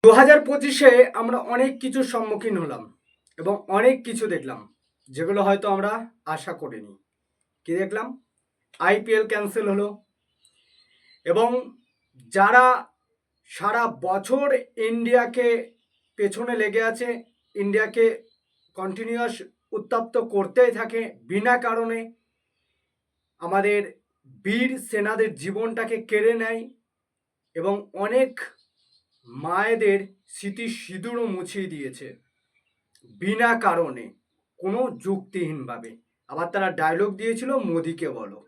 2025-এ আমরা অনেক কিছুর সম্মুখীন হলাম এবং অনেক কিছু দেখলাম যেগুলো হয়তো আমরা আশা করিনি। কি দেখলাম? আইপিএল ক্যান্সেল হলো এবং যারা সারা বছর ইন্ডিয়াকে পেছনে লেগে আছে, ইন্ডিয়াকে কন্টিনিউয়াস উত্তপ্ত করতেই থাকে বিনা কারণে, আমাদের বীর সেনাদের জীবনটাকে কেড়ে নেয় এবং অনেক মায়েদের স্মৃতি সিঁদুরও মুছিয়ে দিয়েছে বিনা কারণে, কোনো যুক্তিহীনভাবে। আবার তারা ডায়লগ দিয়েছিল মোদিকে বলো।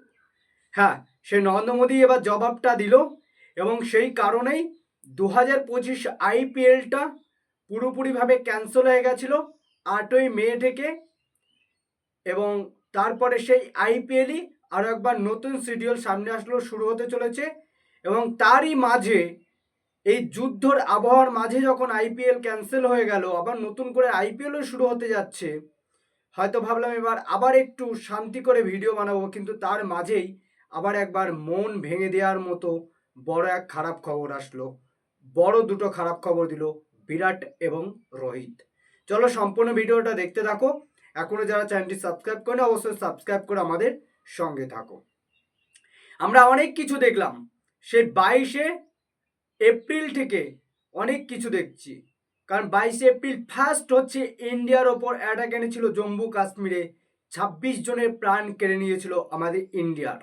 হ্যাঁ, সেই নরেন্দ্র মোদী এবার জবাবটা দিল এবং সেই কারণেই 2025 আইপিএলটা পুরোপুরিভাবে ক্যান্সেল হয়ে গেছিল 8ই মে থেকে। এবং তারপরে সেই আইপিএলই আরও একবার নতুন শিডিউল সামনে আসলো, শুরু হতে চলেছে। এবং তারই মাঝে এই যুদ্ধর আবহাওয়ার মাঝে যখন আইপিএল ক্যান্সেল হয়ে গেল, আবার নতুন করে আইপিএলও শুরু হতে যাচ্ছে, হয়তো ভাবলাম এবার আবার একটু শান্তি করে ভিডিও বানাবো, কিন্তু তার মাঝেই আবার একবার মন ভেঙে দেওয়ার মতো বড় এক খারাপ খবর আসলো। বড় দুটো খারাপ খবর দিল বিরাট এবং রোহিত। চলো সম্পূর্ণ ভিডিওটা দেখতে থাকো। এখনো যারা চ্যানেলটি সাবস্ক্রাইব করে অবশ্যই সাবস্ক্রাইব করে আমাদের সঙ্গে থাকো। আমরা অনেক কিছু দেখলাম, সেই 22শে এপ্রিল থেকে অনেক কিছু দেখছি। কারণ 22শে এপ্রিল ফার্স্ট হচ্ছে ইন্ডিয়ার ওপর অ্যাটাক এনেছিল জম্মু কাশ্মীরে, 26 জনের প্রাণ কেড়ে নিয়েছিল আমাদের ইন্ডিয়ার।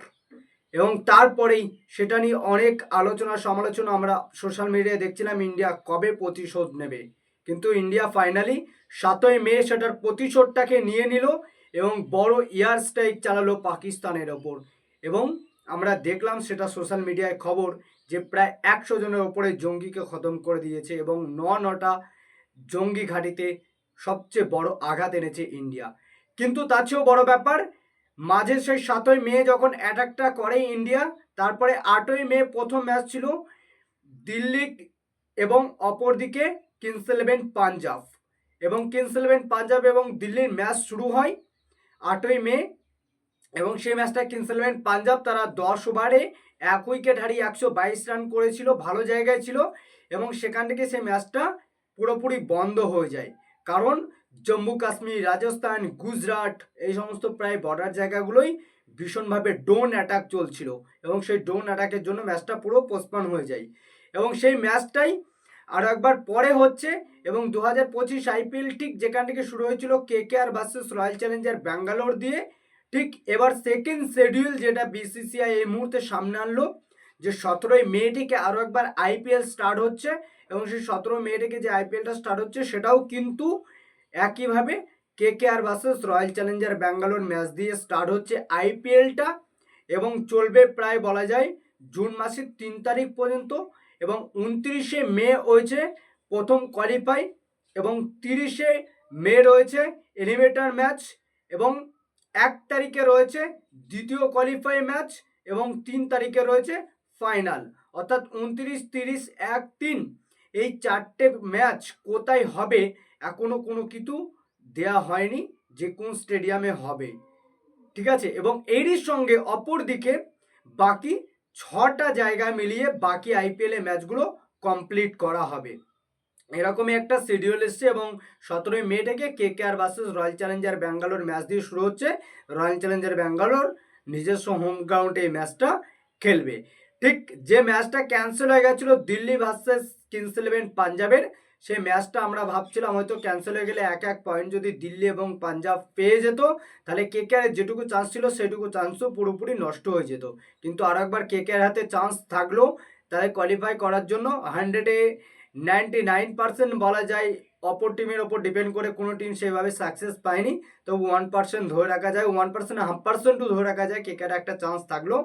এবং তারপরেই সেটা নিয়ে অনেক আলোচনা সমালোচনা আমরা সোশ্যাল মিডিয়ায় দেখছিলাম, ইন্ডিয়া কবে প্রতিশোধ নেবে। কিন্তু ইন্ডিয়া ফাইনালি 7ই মে সেটার প্রতিশোধটাকে নিয়ে নিল এবং বড় এয়ার স্ট্রাইক চালালো পাকিস্তানের ওপর। এবং আমরা দেখলাম সেটা সোশ্যাল মিডিয়ায় খবর যে প্রায় 100 জনের ওপরে জঙ্গিকে খতম করে দিয়েছে এবং নটা জঙ্গি ঘাঁটিতে সবচেয়ে বড় আঘাত এনেছে ইন্ডিয়া। কিন্তু তার চেয়েও বড় ব্যাপার, মাঝে সেই 7ই মে যখন অ্যাটাকটা করে ইন্ডিয়া, তারপরে 8ই মে প্রথম ম্যাচ ছিল দিল্লি এবং অপরদিকে কিংস ইলেভেন পাঞ্জাব। এবং কিংস ইলেভেন পাঞ্জাব এবং দিল্লির ম্যাচ শুরু হয় 8ই মে। এবং সেই ম্যাচটা কিংস ইলেভেন পাঞ্জাব তারা 10 ওভারে 1 উইকেট হারিয়ে 122 রান করেছিল, ভালো জায়গায় ছিল। এবং সেখান থেকে সেই ম্যাচটা পুরোপুরি বন্ধ হয়ে যায়, কারণ জম্মু কাশ্মীর, রাজস্থান, গুজরাট এই সমস্ত প্রায় বর্ডার জায়গাগুলোই ভীষণভাবে ড্রোন অ্যাটাক চলছিল এবং সেই ড্রোন অ্যাটাকের জন্য ম্যাচটা পুরো পোস্টপন হয়ে যায়। এবং সেই ম্যাচটাই আরও একবার পরে হচ্ছে। এবং 2025 আইপিএল ঠিক যেখান থেকে শুরু হয়েছিল KKR versus royal Challenger Bangalore দিয়ে, ঠিক এবার সেকেন্ড শিডিউল যেটা বিসিসিআই এই মুহূর্তে সামনে আনলো, যে 17ই মে থেকে আরও একবার আইপিএল স্টার্ট হচ্ছে। এবং সেই 17 মে থেকে যে আইপিএলটা স্টার্ট হচ্ছে সেটাও কিন্তু একইভাবে KKR versus royal Challenger Bangalore match দিয়ে স্টার্ট হচ্ছে আইপিএলটা। এবং চলবে প্রায় বলা যায় জুন মাসের 3 তারিখ পর্যন্ত। এবং 29শে মে হয়েছে প্রথম কোয়ালিফাই এবং 30শে মে রয়েছে এলিমিনেটর ম্যাচ এবং 1 তারিখে রয়েছে দ্বিতীয় কোয়ালিফাই ম্যাচ এবং 3 তারিখে রয়েছে ফাইনাল। অর্থাৎ 29, 30, 1, 3 এই 4টে ম্যাচ কোথায় হবে এখনো কোনো কিছু দেয়া হয়নি যে কোন স্টেডিয়ামে হবে, ঠিক আছে। এবং এরই সঙ্গে অপর দিকে বাকি 6টা জায়গা মিলিয়ে বাকি আইপিএল এর ম্যাচগুলো কমপ্লিট করা হবে, এরকমই একটা শিডিউল এসছে। এবং 17ই মে থেকে KKR versus royal Challenger Bangalore match দিয়ে শুরু হচ্ছে। রয়্যাল চ্যালেঞ্জার ব্যাঙ্গালোর নিজস্ব হোম গ্রাউন্ডে এই ম্যাচটা খেলবে। ঠিক যে ম্যাচটা ক্যান্সেল হয়ে গেছিল দিল্লি ভার্সেস কিংস ইলেভেন পাঞ্জাবের, সেই ম্যাচটা আমরা ভাবছিলাম হয়তো ক্যান্সেল হয়ে গেলে 1-1 পয়েন্ট যদি দিল্লি এবং পাঞ্জাব পেয়ে যেত, তাহলে কেকেআরের যেটুকু চান্স ছিল সেটুকু চান্সও পুরোপুরি নষ্ট হয়ে যেত। কিন্তু আর একবার কেকেআর হাতে চান্স থাকলো তাদের কোয়ালিফাই করার জন্য। 100-এ 99% বলা যায় অপর টিমের ওপর ডিপেন্ড করে কোনো টিম সেভাবে সাকসেস পায়নি, তবু 1% ধরে রাখা যায়, 1% 0.5%ও ধরে রাখা যায় কেকেআর একটা চান্স থাকলো।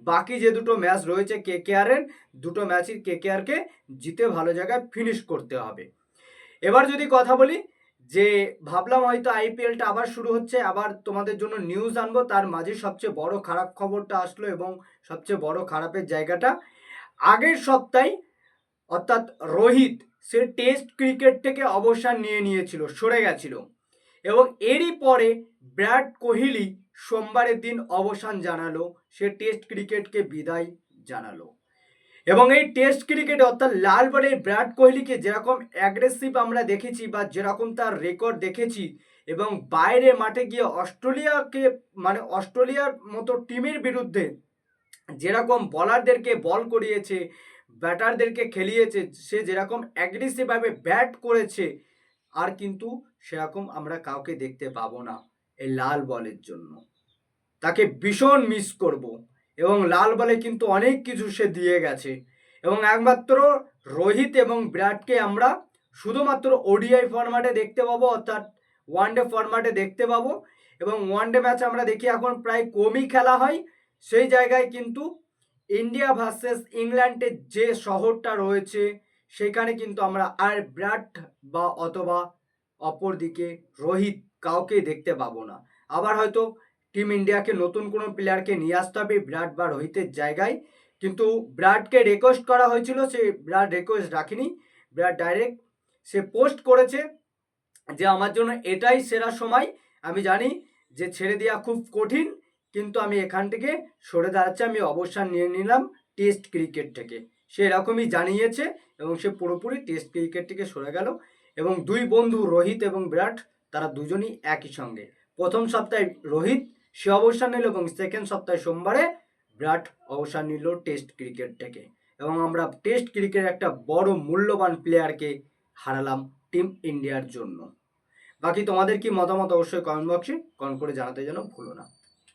বাকি যে দুটো ম্যাচ রয়েছে কেকেআরের, দুটো ম্যাচই কেকেআরকে জিতে ভালো জায়গায় ফিনিশ করতে হবে। এবার যদি কথা বলি যে ভাবলাম হয়তো আইপিএলটা আবার শুরু হচ্ছে, আবার তোমাদের জন্য নিউজ আনবো, তার মাঝে সবচেয়ে বড় খারাপ খবরটা আসলো। এবং সবচেয়ে বড় খারাপের জায়গাটা, আগের সপ্তাহে অর্থাৎ রোহিত সে টেস্ট ক্রিকেট থেকে অবসর নিয়ে নিয়েছিল, সরে গেছিল। এবং এরই পরে বিরাট কোহলি সোমবারের দিন অবসান জানালো, সে টেস্ট ক্রিকেটকে বিদায় জানালো। এবং এই টেস্ট ক্রিকেটে অর্থাৎ লাল বলে বিরাট কোহলিকে যেরকম অ্যাগ্রেসিভ আমরা দেখেছি বা যেরকম তার রেকর্ড দেখেছি, এবং বাইরে মাঠে গিয়ে অস্ট্রেলিয়াকে মানে অস্ট্রেলিয়ার মতো টিমের বিরুদ্ধে যেরকম বলারদেরকে বল করিয়েছে, ব্যাটারদেরকে খেলিয়েছে, সে যেরকম অ্যাগ্রেসিভভাবে ব্যাট করেছে, আর কিন্তু সেরকম আমরা কাউকে দেখতে পাবো না এই লাল বলের জন্য। তাকে ভীষণ মিস করব, এবং লাল বলে কিন্তু অনেক কিছু সে দিয়ে গেছে। এবং একমাত্র রোহিত এবং বিরাটকে আমরা শুধুমাত্র ওডিআই ফরম্যাটে দেখতে পাবো, অর্থাৎ ওয়ানডে ফরম্যাটে দেখতে পাবো। এবং ওয়ানডে ম্যাচ আমরা দেখি এখন প্রায় কমই খেলা হয়। সেই জায়গায় কিন্তু ইন্ডিয়া ভার্সেস ইংল্যান্ডের যে শহরটা রয়েছে সেখানে কিন্তু আমরা আর বিরাট বা অথবা অপরদিকে রোহিত কাউকে দেখতে পাবো না। আবার হয়তো টিম ইন্ডিয়াকে নতুন কোনো প্লেয়ারকে নিয়ে আসতে হবে বিরাট বা রোহিতের জায়গায়, কিন্তু বিরাটকে রিকোয়েস্ট করা হয়েছিল, সে বিরাট রিকোয়েস্ট রাখেনি। বিরাট ডাইরেক্ট সে পোস্ট করেছে যে আমার জন্য এটাই সেরা সময়, আমি জানি যে ছেড়ে দেওয়া খুব কঠিন, কিন্তু আমি এখান থেকে সরে দাঁড়াচ্ছি, আমি অবসর নিয়ে নিলাম টেস্ট ক্রিকেট থেকে। সে এরকমই জানিয়েছে এবং সে পুরোপুরি টেস্ট ক্রিকেট থেকে সরে গেল। এবং দুই বন্ধু রোহিত এবং বিরাট তারা দুজনই একই সঙ্গে, প্রথম সপ্তাহে রোহিত সে অবসর নিল এবং সেকেন্ড সপ্তাহে সোমবারে বিরাট অবসর নিল টেস্ট ক্রিকেট থেকে। এবং আমরা টেস্ট ক্রিকেটের একটা বড় মূল্যবান প্লেয়ারকে হারালাম টিম ইন্ডিয়ার জন্য। বাকি তোমাদের কি মতামত অবশ্যই কমেন্ট বক্সে কমেন্ট করে জানাতে যেন ভুলো না।